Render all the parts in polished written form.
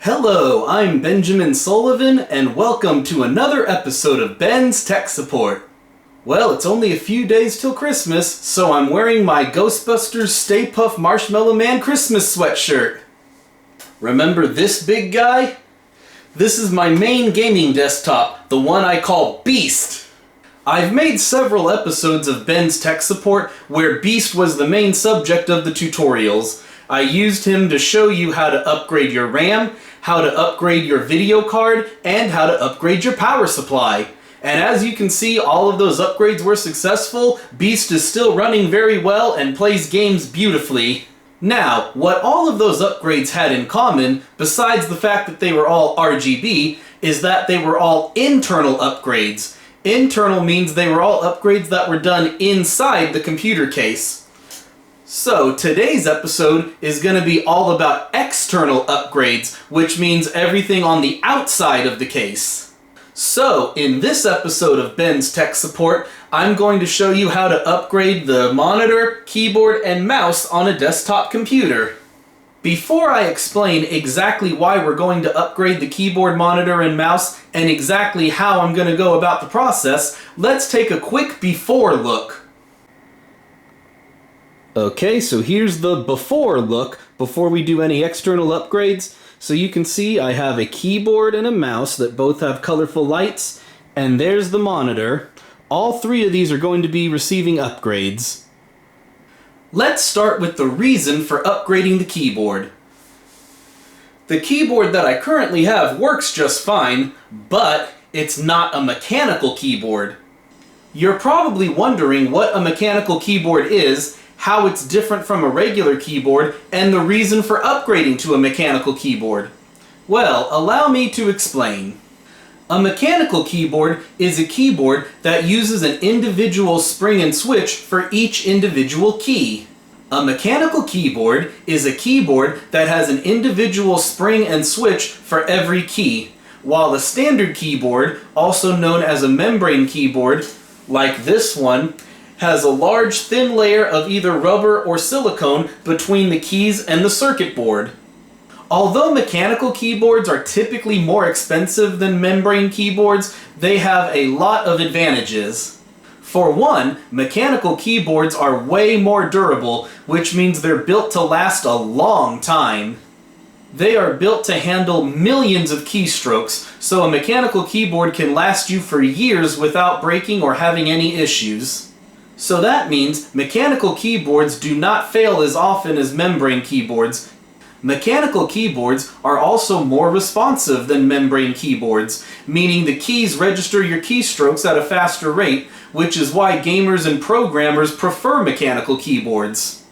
Hello, I'm Benjamin Sullivan, and welcome to another episode of Ben's Tech Support. Well, it's only a few days till Christmas, so I'm wearing my Ghostbusters Stay Puft Marshmallow Man Christmas sweatshirt. Remember this big guy? This is my main gaming desktop, the one I call Beast. I've made several episodes of Ben's Tech Support where Beast was the main subject of the tutorials. I used him to show you how to upgrade your RAM, how to upgrade your video card, and how to upgrade your power supply. And as you can see, all of those upgrades were successful. Beast is still running very well and plays games beautifully. Now, what all of those upgrades had in common, besides the fact that they were all RGB, is that they were all internal upgrades. Internal means they were all upgrades that were done inside the computer case. So, today's episode is going to be all about external upgrades, which means everything on the outside of the case. So, in this episode of Ben's Tech Support, I'm going to show you how to upgrade the monitor, keyboard, and mouse on a desktop computer. Before I explain exactly why we're going to upgrade the keyboard, monitor, and mouse, and exactly how I'm going to go about the process, let's take a quick before look. Okay, so here's the before look, before we do any external upgrades. So you can see I have a keyboard and a mouse that both have colorful lights, and there's the monitor. All three of these are going to be receiving upgrades. Let's start with the reason for upgrading the keyboard. The keyboard that I currently have works just fine, but it's not a mechanical keyboard. You're probably wondering what a mechanical keyboard is, how it's different from a regular keyboard, and the reason for upgrading to a mechanical keyboard. Well, allow me to explain. A mechanical keyboard is a keyboard that uses an individual spring and switch for each individual key. A mechanical keyboard is a keyboard that has an individual spring and switch for every key, while a standard keyboard, also known as a membrane keyboard, like this one, has a large thin layer of either rubber or silicone between the keys and the circuit board. Although mechanical keyboards are typically more expensive than membrane keyboards, they have a lot of advantages. For one, mechanical keyboards are way more durable, which means they're built to last a long time. They are built to handle millions of keystrokes, so a mechanical keyboard can last you for years without breaking or having any issues. So that means mechanical keyboards do not fail as often as membrane keyboards. Mechanical keyboards are also more responsive than membrane keyboards, meaning the keys register your keystrokes at a faster rate, which is why gamers and programmers prefer mechanical keyboards.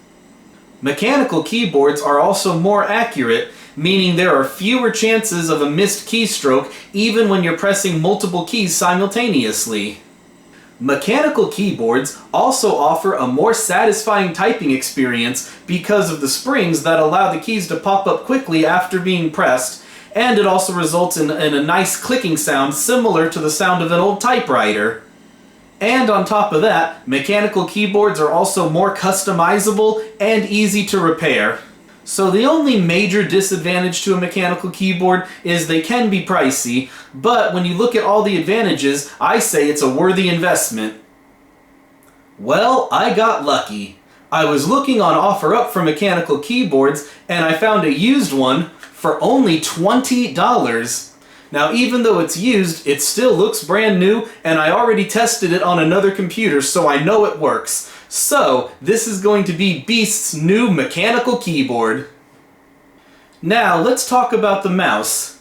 Mechanical keyboards are also more accurate, meaning there are fewer chances of a missed keystroke even when you're pressing multiple keys simultaneously. Mechanical keyboards also offer a more satisfying typing experience because of the springs that allow the keys to pop up quickly after being pressed, and it also results in a nice clicking sound similar to the sound of an old typewriter. And on top of that, mechanical keyboards are also more customizable and easy to repair. So the only major disadvantage to a mechanical keyboard is they can be pricey, but when you look at all the advantages, I say it's a worthy investment. Well, I got lucky. I was looking on OfferUp for mechanical keyboards, and I found a used one for only $20. Now, even though it's used, it still looks brand new, and I already tested it on another computer, so I know it works. So, this is going to be Beast's new mechanical keyboard. Now, let's talk about the mouse.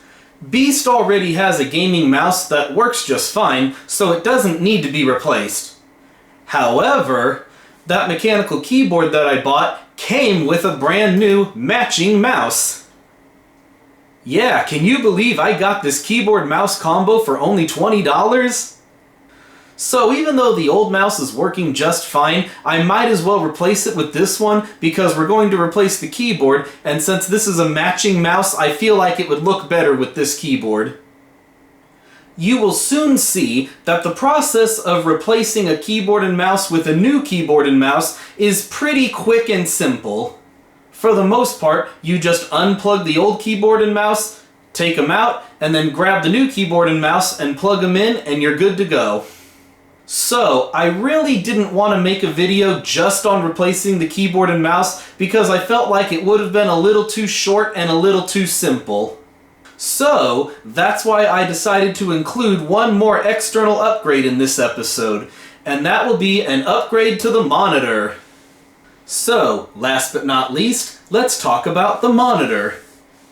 Beast already has a gaming mouse that works just fine, so it doesn't need to be replaced. However, that mechanical keyboard that I bought came with a brand new matching mouse. Yeah, can you believe I got this keyboard-mouse combo for only $20? So even though the old mouse is working just fine, I might as well replace it with this one because we're going to replace the keyboard, and since this is a matching mouse, I feel like it would look better with this keyboard. You will soon see that the process of replacing a keyboard and mouse with a new keyboard and mouse is pretty quick and simple. For the most part, you just unplug the old keyboard and mouse, take them out, and then grab the new keyboard and mouse and plug them in, and you're good to go. So, I really didn't want to make a video just on replacing the keyboard and mouse because I felt like it would have been a little too short and a little too simple. So, that's why I decided to include one more external upgrade in this episode, and that will be an upgrade to the monitor. So, last but not least, let's talk about the monitor.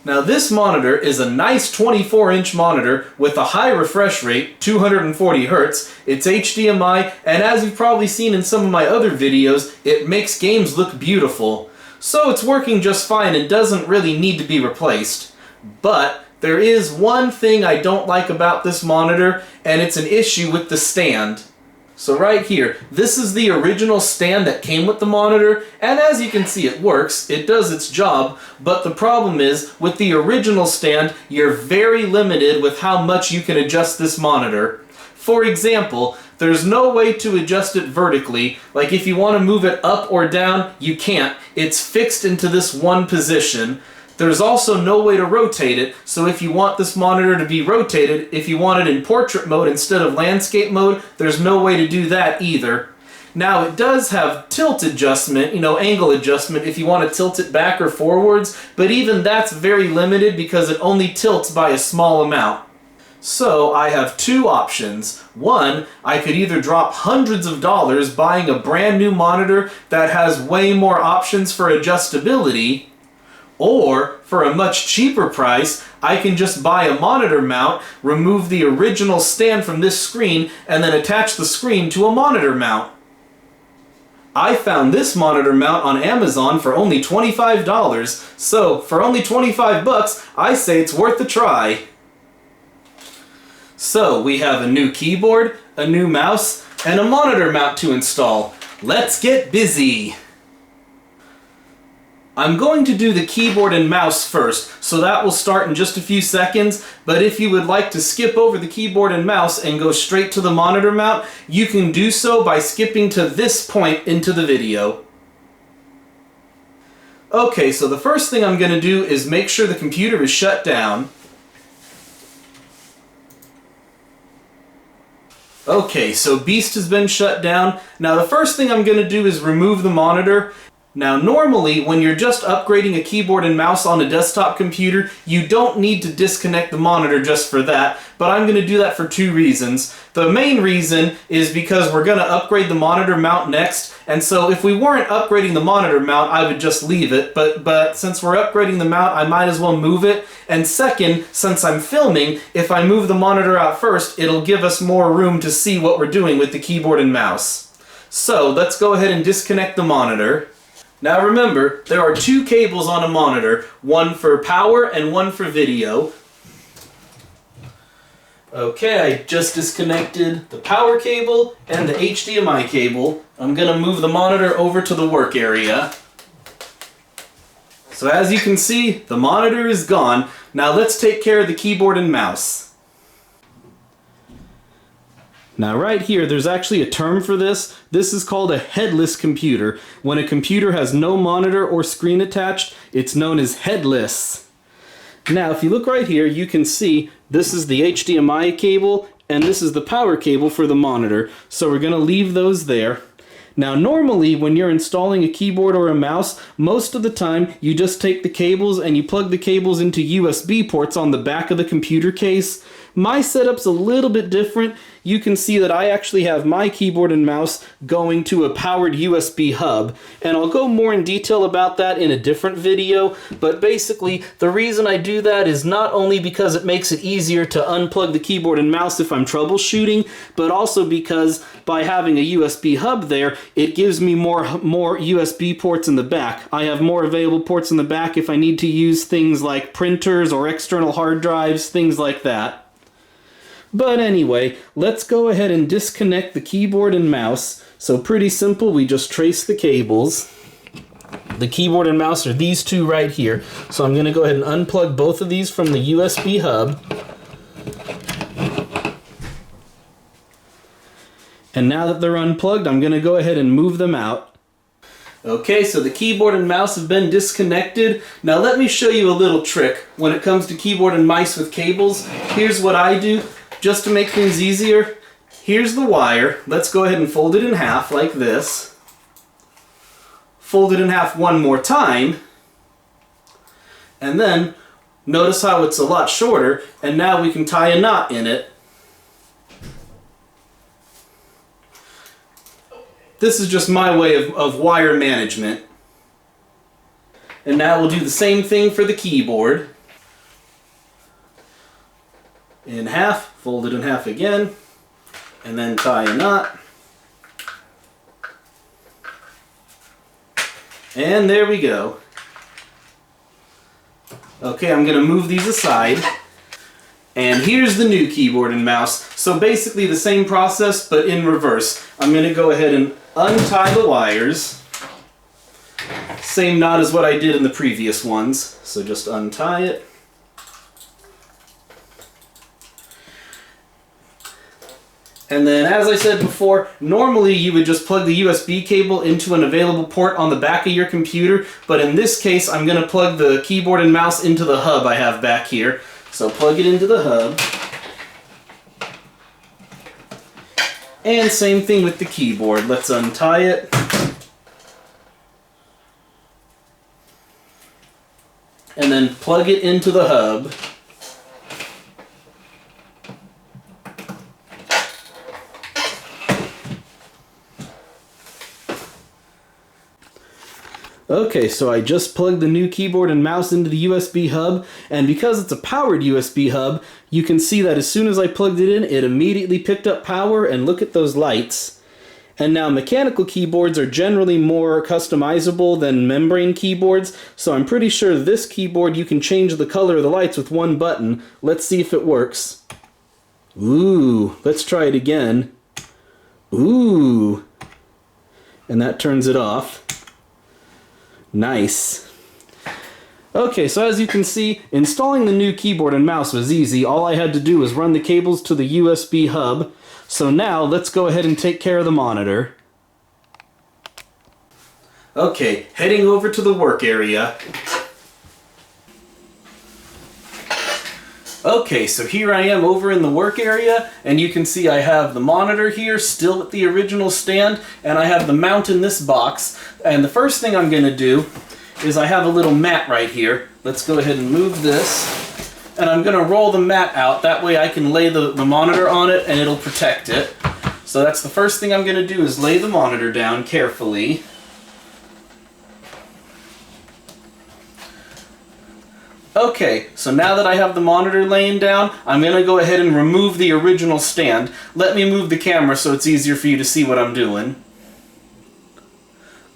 Now this monitor is a nice 24-inch monitor with a high refresh rate, 240 Hz, it's HDMI, and as you've probably seen in some of my other videos, it makes games look beautiful. So it's working just fine and doesn't really need to be replaced. But there is one thing I don't like about this monitor, and it's an issue with the stand. So right here, this is the original stand that came with the monitor, and as you can see it works, it does its job, but the problem is, with the original stand, you're very limited with how much you can adjust this monitor. For example, there's no way to adjust it vertically, like if you want to move it up or down, you can't. It's fixed into this one position. There's also no way to rotate it, so if you want this monitor to be rotated, if you want it in portrait mode instead of landscape mode, there's no way to do that either. Now it does have tilt adjustment, angle adjustment if you want to tilt it back or forwards, but even that's very limited because it only tilts by a small amount. So I have two options. One, I could either drop hundreds of dollars buying a brand new monitor that has way more options for adjustability, or, for a much cheaper price, I can just buy a monitor mount, remove the original stand from this screen, and then attach the screen to a monitor mount. I found this monitor mount on Amazon for only $25, so for only 25 bucks, I say it's worth a try. So, we have a new keyboard, a new mouse, and a monitor mount to install. Let's get busy! I'm going to do the keyboard and mouse first, so that will start in just a few seconds, but if you would like to skip over the keyboard and mouse and go straight to the monitor mount, you can do so by skipping to this point into the video. Okay, so the first thing I'm going to do is make sure the computer is shut down. Okay, so Beast has been shut down. Now the first thing I'm going to do is remove the monitor. Now normally, when you're just upgrading a keyboard and mouse on a desktop computer, you don't need to disconnect the monitor just for that, but I'm going to do that for two reasons. The main reason is because we're going to upgrade the monitor mount next, and so if we weren't upgrading the monitor mount, I would just leave it, but since we're upgrading the mount, I might as well move it. And second, since I'm filming, if I move the monitor out first, it'll give us more room to see what we're doing with the keyboard and mouse. So let's go ahead and disconnect the monitor. Now remember, there are two cables on a monitor, one for power and one for video. Okay, I just disconnected the power cable and the HDMI cable. I'm going to move the monitor over to the work area. So as you can see, the monitor is gone. Now let's take care of the keyboard and mouse. Now right here, there's actually a term for this. This is called a headless computer. When a computer has no monitor or screen attached, it's known as headless. Now if you look right here, you can see this is the HDMI cable and this is the power cable for the monitor. So we're going to leave those there. Now normally when you're installing a keyboard or a mouse, most of the time you just take the cables and you plug the cables into USB ports on the back of the computer case. My setup's a little bit different. You can see that I actually have my keyboard and mouse going to a powered USB hub, and I'll go more in detail about that in a different video, but basically the reason I do that is not only because it makes it easier to unplug the keyboard and mouse if I'm troubleshooting, but also because by having a USB hub there, it gives me more USB ports in the back. I have more available ports in the back if I need to use things like printers or external hard drives, things like that. But anyway, let's go ahead and disconnect the keyboard and mouse. So pretty simple, we just trace the cables. The keyboard and mouse are these two right here. So I'm going to go ahead and unplug both of these from the USB hub. And now that they're unplugged, I'm going to go ahead and move them out. Okay, so the keyboard and mouse have been disconnected. Now let me show you a little trick when it comes to keyboard and mice with cables. Here's what I do, just to make things easier. Here's the wire. Let's go ahead and fold it in half like this. Fold it in half one more time. And then, notice how it's a lot shorter, and now we can tie a knot in it. This is just my way of wire management. And now we'll do the same thing for the keyboard. In half, fold it in half again, and then tie a knot. And there we go. Okay, I'm going to move these aside. And here's the new keyboard and mouse. So basically the same process, but in reverse. I'm going to go ahead and untie the wires. Same knot as what I did in the previous ones. So just untie it. And then, as I said before, normally you would just plug the USB cable into an available port on the back of your computer, but in this case I'm going to plug the keyboard and mouse into the hub I have back here. So plug it into the hub. And same thing with the keyboard. Let's untie it. And then plug it into the hub. Okay, so I just plugged the new keyboard and mouse into the USB hub, and because it's a powered USB hub, you can see that as soon as I plugged it in, it immediately picked up power, and look at those lights. And now mechanical keyboards are generally more customizable than membrane keyboards, so I'm pretty sure this keyboard you can change the color of the lights with one button. Let's see if it works. Ooh, let's try it again. Ooh. And that turns it off. Nice. Okay, so as you can see, installing the new keyboard and mouse was easy. All I had to do was run the cables to the USB hub. So now, let's go ahead and take care of the monitor. Okay, heading over to the work area. Okay, so here I am over in the work area, and you can see I have the monitor here, still at the original stand, and I have the mount in this box. And the first thing I'm going to do is I have a little mat right here. Let's go ahead and move this. And I'm going to roll the mat out, that way I can lay the monitor on it and it'll protect it. So that's the first thing I'm going to do, is lay the monitor down carefully. Okay, so now that I have the monitor laying down, I'm going to go ahead and remove the original stand. Let me move the camera so it's easier for you to see what I'm doing.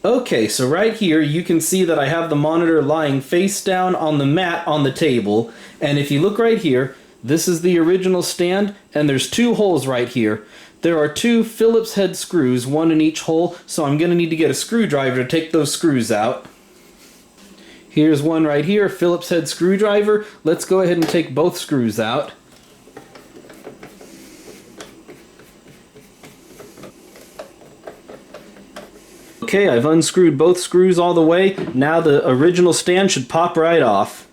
Okay, so right here you can see that I have the monitor lying face down on the mat on the table. And if you look right here, this is the original stand, and there's two holes right here. There are two Phillips head screws, one in each hole, so I'm going to need to get a screwdriver to take those screws out. Here's one right here, Phillips head screwdriver. Let's go ahead and take both screws out. Okay, I've unscrewed both screws all the way. Now the original stand should pop right off.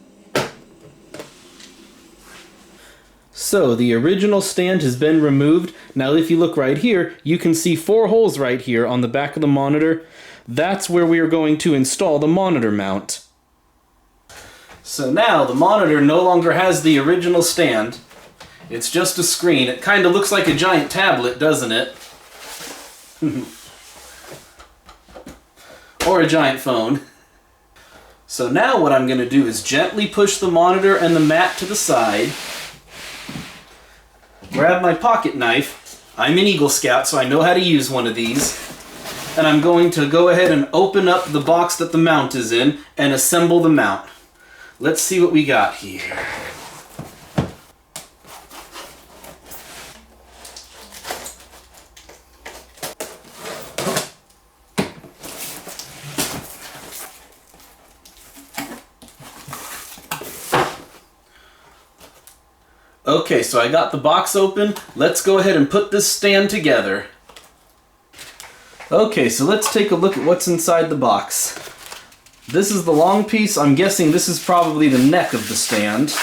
So the original stand has been removed. Now if you look right here, you can see 4 holes right here on the back of the monitor. That's where we are going to install the monitor mount. So now the monitor no longer has the original stand. It's just a screen. It kind of looks like a giant tablet, doesn't it? Or a giant phone. So now what I'm going to do is gently push the monitor and the mat to the side. Grab my pocket knife. I'm an Eagle Scout, so I know how to use one of these. And I'm going to go ahead and open up the box that the mount is in and assemble the mount. Let's see what we got here. Okay, so I got the box open. Let's go ahead and put this stand together. Okay, so let's take a look at what's inside the box. This is the long piece. I'm guessing this is probably the neck of the stand.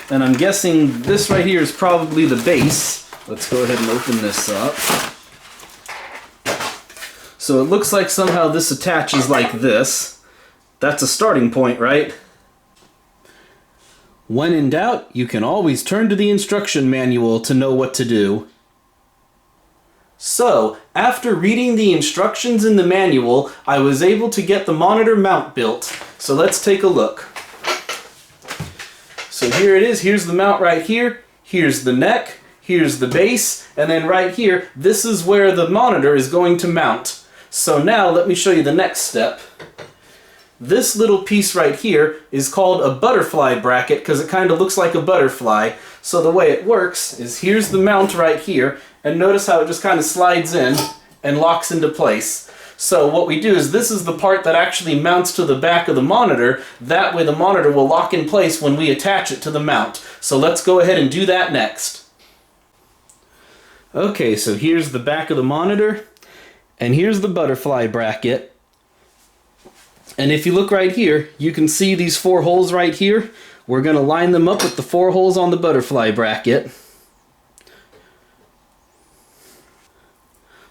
And I'm guessing this right here is probably the base. Let's go ahead and open this up. So it looks like somehow this attaches like this. That's a starting point, right? When in doubt, you can always turn to the instruction manual to know what to do. So, after reading the instructions in the manual, I was able to get the monitor mount built. So let's take a look. So here it is. Here's the mount right here. Here's the neck. Here's the base. And then right here, this is where the monitor is going to mount. So now let me show you the next step. This little piece right here is called a butterfly bracket because it kind of looks like a butterfly. So the way it works is here's the mount right here, and notice how it just kind of slides in and locks into place. So what we do is this is the part that actually mounts to the back of the monitor. That way the monitor will lock in place when we attach it to the mount. So let's go ahead and do that next. Okay, so here's the back of the monitor, and here's the butterfly bracket. And if you look right here, you can see these 4 holes right here. We're going to line them up with the 4 holes on the butterfly bracket.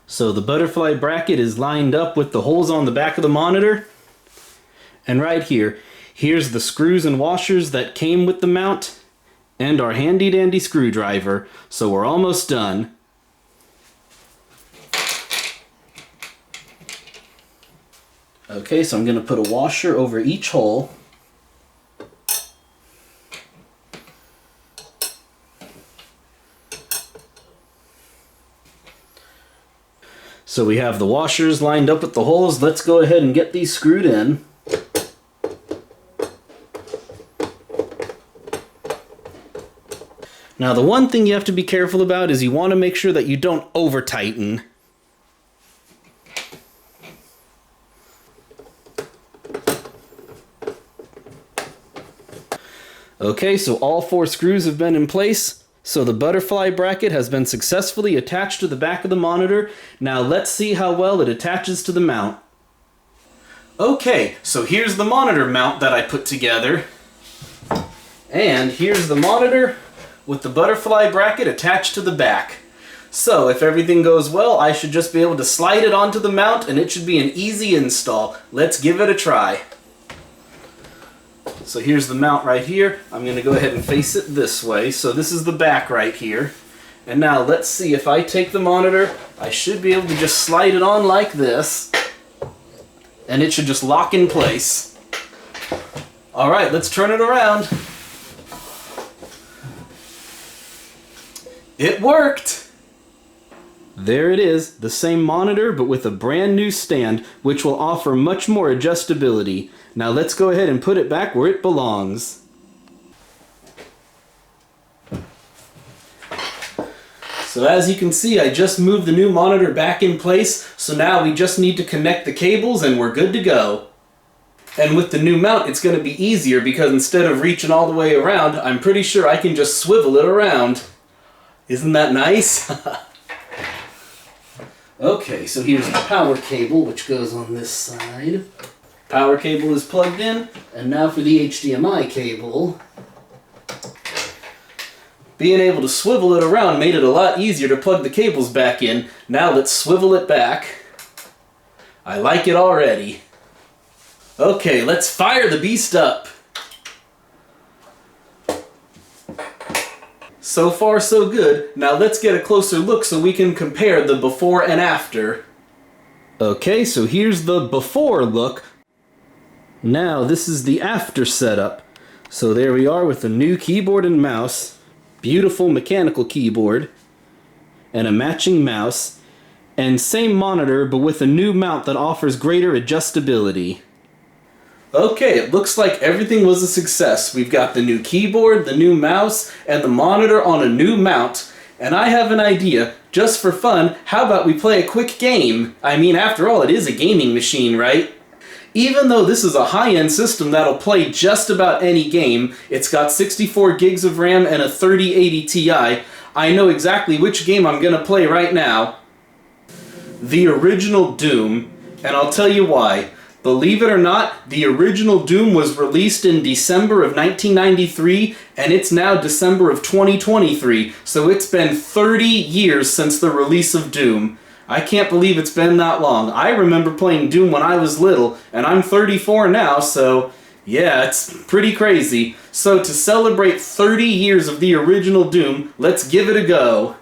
So the butterfly bracket is lined up with the holes on the back of the monitor. And right here, here's the screws and washers that came with the mount and our handy dandy screwdriver. So we're almost done. Okay, so I'm going to put a washer over each hole. So we have the washers lined up with the holes. Let's go ahead and get these screwed in. Now the one thing you have to be careful about is you want to make sure that you don't over-tighten. Okay, so all 4 screws have been in place. So the butterfly bracket has been successfully attached to the back of the monitor. Now let's see how well it attaches to the mount. Okay, so here's the monitor mount that I put together. And here's the monitor with the butterfly bracket attached to the back. So if everything goes well, I should just be able to slide it onto the mount and it should be an easy install. Let's give it a try. So here's the mount right here. I'm going to go ahead and face it this way. So this is the back right here. And now let's see, if I take the monitor, I should be able to just slide it on like this. And it should just lock in place. Alright, let's turn it around. It worked! There it is, the same monitor but with a brand new stand, which will offer much more adjustability. Now let's go ahead and put it back where it belongs. So as you can see, I just moved the new monitor back in place, so now we just need to connect the cables and we're good to go. And with the new mount, it's going to be easier because instead of reaching all the way around, I'm pretty sure I can just swivel it around. Isn't that nice? Okay, so here's the power cable, which goes on this side. Power cable is plugged in, and now for the HDMI cable. Being able to swivel it around made it a lot easier to plug the cables back in. Now let's swivel it back. I like it already. Okay, let's fire the beast up. So far so good. Now let's get a closer look so we can compare the before and after. Okay, so here's the before look. Now this is the after setup. So there we are with a new keyboard and mouse, beautiful mechanical keyboard, and a matching mouse, and same monitor but with a new mount that offers greater adjustability. Okay, it looks like everything was a success. We've got the new keyboard, the new mouse, and the monitor on a new mount. And I have an idea. Just for fun, how about we play a quick game? I mean, after all, it is a gaming machine, right? Even though this is a high-end system that'll play just about any game, it's got 64 gigs of RAM and a 3080 Ti, I know exactly which game I'm gonna play right now. the original Doom, and I'll tell you why. Believe it or not, the original Doom was released in December of 1993, and it's now December of 2023, so it's been 30 years since the release of Doom. I can't believe it's been that long. I remember playing Doom when I was little, and I'm 34 now, so yeah, it's pretty crazy. So to celebrate 30 years of the original Doom, let's give it a go.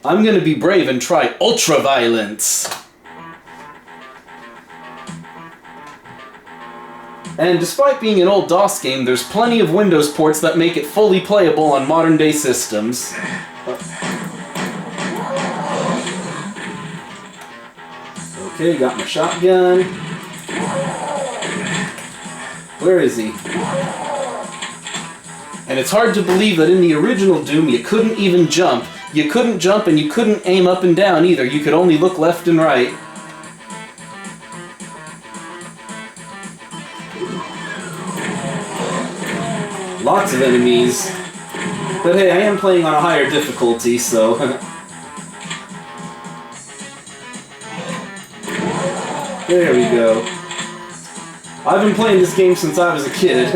I'm gonna be brave and try Ultra Violence. And despite being an old DOS game, there's plenty of Windows ports that make it fully playable on modern day systems. Okay, got my shotgun. Where is he? And it's hard to believe that in the original Doom you couldn't even jump. You couldn't jump and you couldn't aim up and down either. You could only look left and right. Lots of enemies. But hey, I am playing on a higher difficulty, so... There we go. I've been playing this game since I was a kid.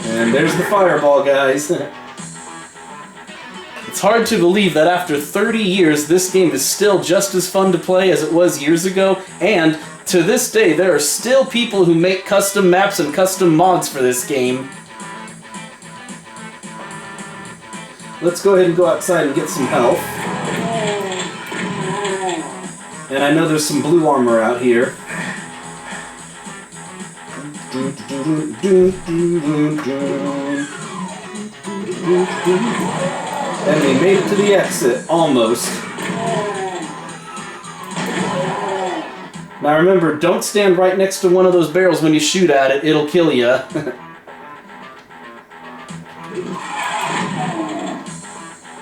And there's the fireball, guys. It's hard to believe that after 30 years, this game is still just as fun to play as it was years ago, and to this day, there are still people who make custom maps and custom mods for this game. Let's go ahead and go outside and get some health. And I know there's some blue armor out here. And we made it to the exit, almost. Now remember, don't stand right next to one of those barrels when you shoot at it, it'll kill you.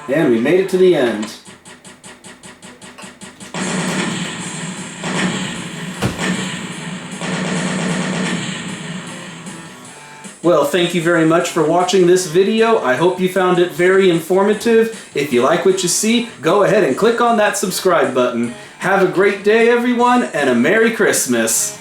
And we made it to the end. Well, thank you very much for watching this video. I hope you found it very informative. If you like what you see, go ahead and click on that subscribe button. Have a great day, everyone, and a Merry Christmas!